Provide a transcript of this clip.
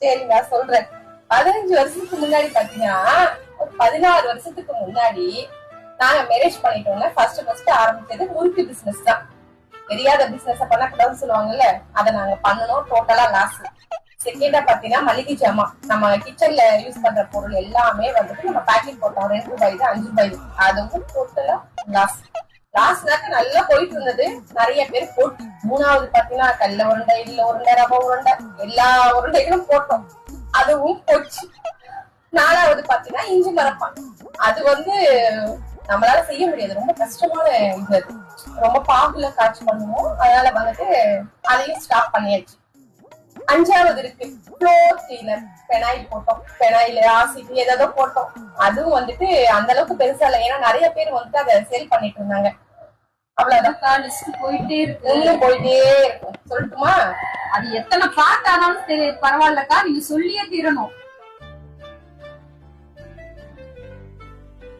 சரிங்க சொல்றேன். 15 வருஷத்துக்கு முன்னாடி பாத்தீங்கன்னா 16 வருஷத்துக்கு முன்னாடி நாங்க மேரேஜ் பண்ணிட்டோம்னா ஃபர்ஸ்ட் ஆரம்பிச்சது முறுக்கு பிசினஸ் தான். தெரியாத பிசினஸ் பண்ணக்கூடாதுன்னு சொல்லுவாங்கல்ல, அதை நாங்க பண்ணணும். டோட்டலா லாஸ். செகண்டா பாத்தீங்கன்னா மளிகை ஜாமான், நம்ம கிச்சன்ல யூஸ் பண்ற பொருள் எல்லாமே வந்துட்டு நம்ம பேக்கிங் போட்டோம். 2 ரூபாய் 5 ரூபாய், அதுவும் டோட்டலா லாஸ். லாஸ்னாக்க நல்லா போயிட்டு இருந்தது, நிறைய பேர் போட்டு. மூணாவது பாத்தீங்கன்னா கல்ல உருண்டை, இல்ல உருண்டை, ரவ உருண்டை, எல்லா உருண்டைகளும் போட்டோம், அதுவும் போச்சு. நாலாவது பாத்தீங்கன்னா இஞ்சி மரப்பான், அது வந்து நம்மளால செய்ய முடியாது, ரொம்ப கஷ்டமான இது. ரொம்ப பாகுல காய்ச்சி பண்ணுவோம், அதனால வந்துட்டு அதையும் ஸ்டாப் பண்ணியாச்சு. அஞ்சாவது இருக்கு ஃப்ளோர் கிளீனர், பெனாயில் போட்டோம். பெனாயில் ஆசிட் ஏதோ போட்டோம், அதுவும் வந்துட்டு அந்த அளவுக்கு பெருசா இல்லை. ஏன்னா நிறைய பேர் வந்துட்டு அதை சேல் பண்ணிட்டு இருந்தாங்க. அவ்வளவுதான். லிஸ்ட் போயிட்டே இருக்கு, போயிட்டே இருக்கும். சொல்லட்டுமா? அது எத்தனை பார்ட் ஆனாலும் சரி பரவாயில்லக்கா, நீங்க சொல்லியே தீரணும்.